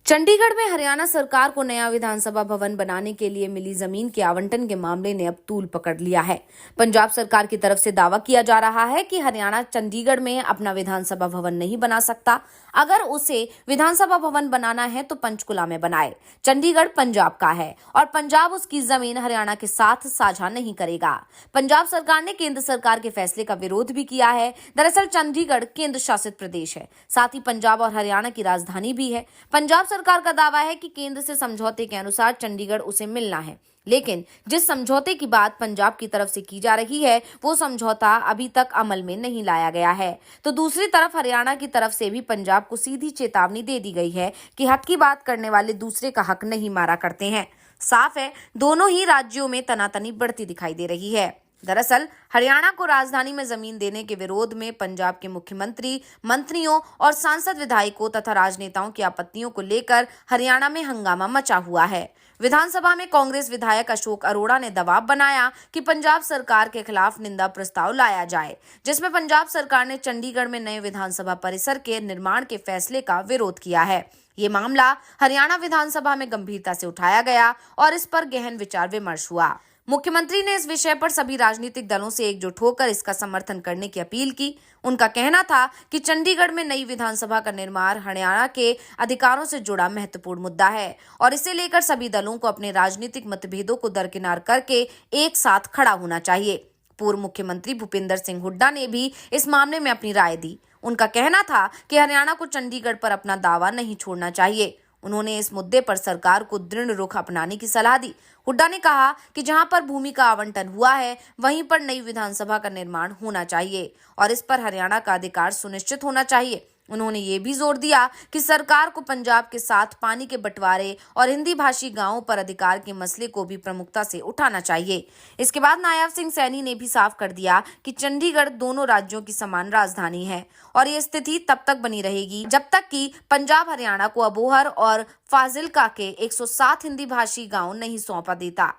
चंडीगढ़ में हरियाणा सरकार को नया विधानसभा भवन बनाने के लिए मिली जमीन के आवंटन के मामले ने अब तूल पकड़ लिया है। पंजाब सरकार की तरफ से दावा किया जा रहा है कि हरियाणा चंडीगढ़ में अपना विधानसभा भवन नहीं बना सकता। अगर उसे विधानसभा भवन बनाना है तो पंचकुला में बनाए। चंडीगढ़ पंजाब का है और पंजाब उसकी जमीन हरियाणा के साथ साझा नहीं करेगा। पंजाब सरकार ने केंद्र सरकार के फैसले का विरोध भी किया है। दरअसल चंडीगढ़ केंद्र शासित प्रदेश है, साथ ही पंजाब और हरियाणा की राजधानी भी है। पंजाब सरकार का दावा है कि केंद्र से समझौते के अनुसार चंडीगढ़ उसे मिलना है, लेकिन जिस समझौते की बात पंजाब की तरफ से की जा रही है वो समझौता अभी तक अमल में नहीं लाया गया है। तो दूसरी तरफ हरियाणा की तरफ से भी पंजाब को सीधी चेतावनी दे दी गई है कि हक की बात करने वाले दूसरे का हक नहीं मारा करते हैं। साफ है, दोनों ही राज्यों में तनातनी बढ़ती दिखाई दे रही है। दरअसल हरियाणा को राजधानी में जमीन देने के विरोध में पंजाब के मुख्यमंत्री, मंत्रियों और सांसद विधायकों तथा राजनेताओं की आपत्तियों को लेकर हरियाणा में हंगामा मचा हुआ है। विधानसभा में कांग्रेस विधायक अशोक अरोड़ा ने दबाव बनाया कि पंजाब सरकार के खिलाफ निंदा प्रस्ताव लाया जाए, जिसमें पंजाब सरकार ने चंडीगढ़ में नए विधानसभा परिसर के निर्माण के फैसले का विरोध किया है। ये मामला हरियाणा विधानसभा में गंभीरता से उठाया गया और इस पर गहन विचार विमर्श हुआ। मुख्यमंत्री ने इस विषय पर सभी राजनीतिक दलों से एकजुट होकर इसका समर्थन करने की अपील की। उनका कहना था कि चंडीगढ़ में नई विधानसभा का निर्माण हरियाणा के अधिकारों से जुड़ा महत्वपूर्ण मुद्दा है और इसे लेकर सभी दलों को अपने राजनीतिक मतभेदों को दरकिनार करके एक साथ खड़ा होना चाहिए। पूर्व मुख्यमंत्री भूपेंद्र सिंह हुड्डा ने भी इस मामले में अपनी राय दी। उनका कहना था कि हरियाणा को चंडीगढ़ पर अपना दावा नहीं छोड़ना चाहिए। उन्होंने इस मुद्दे पर सरकार को दृढ़ रुख अपनाने की सलाह दी। हुड्डा ने कहा कि जहां पर भूमि का आवंटन हुआ है वहीं पर नई विधानसभा का निर्माण होना चाहिए और इस पर हरियाणा का अधिकार सुनिश्चित होना चाहिए। उन्होंने ये भी जोर दिया कि सरकार को पंजाब के साथ पानी के बंटवारे और हिंदी भाषी गांवों पर अधिकार के मसले को भी प्रमुखता से उठाना चाहिए। इसके बाद नायब सिंह सैनी ने भी साफ कर दिया कि चंडीगढ़ दोनों राज्यों की समान राजधानी है और ये स्थिति तब तक बनी रहेगी जब तक कि पंजाब हरियाणा को अबोहर और फाजिल्का के 107 हिंदी भाषी गांव नहीं सौंपा देता।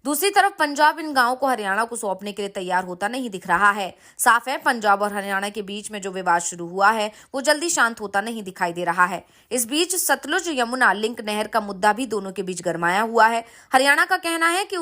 दूसरी तरफ पंजाब इन गांवों को हरियाणा को सौंपने के लिए तैयार होता नहीं दिख रहा है। साफ है, पंजाब और हरियाणा के बीच में जो विवाद शुरू हुआ है वो जल्दी शांत होता नहीं दिखाई दे रहा है। इस बीच सतलुज यमुना लिंक नहर का मुद्दा भी दोनों के बीच गरमाया हुआ है। हरियाणा का कहना है कि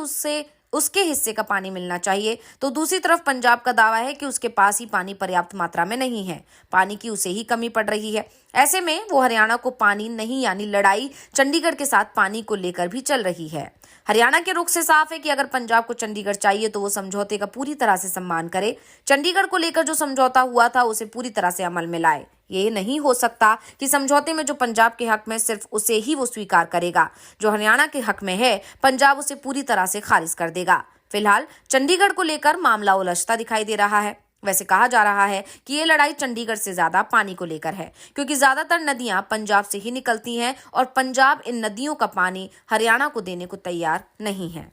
उसके हिस्से का पानी मिलना चाहिए, तो दूसरी तरफ पंजाब का दावा है कि उसके पास ही पानी पर्याप्त मात्रा में नहीं है, पानी की उसे ही कमी पड़ रही है। ऐसे में वो हरियाणा को पानी नहीं, यानी लड़ाई चंडीगढ़ के साथ पानी को लेकर भी चल रही है। हरियाणा के रुख से साफ है कि अगर पंजाब को चंडीगढ़ चाहिए तो वो समझौते का पूरी तरह से सम्मान करे। चंडीगढ़ को लेकर जो समझौता हुआ था उसे पूरी तरह से अमल में लाए। ये नहीं हो सकता कि समझौते में जो पंजाब के हक में सिर्फ उसे ही वो स्वीकार करेगा, जो हरियाणा के हक में है पंजाब उसे पूरी तरह से खारिज कर देगा। फिलहाल चंडीगढ़ को लेकर मामला उलझता दिखाई दे रहा है। वैसे कहा जा रहा है कि ये लड़ाई चंडीगढ़ से ज्यादा पानी को लेकर है, क्योंकि ज्यादातर नदियां पंजाब से ही निकलती हैं और पंजाब इन नदियों का पानी हरियाणा को देने को तैयार नहीं है।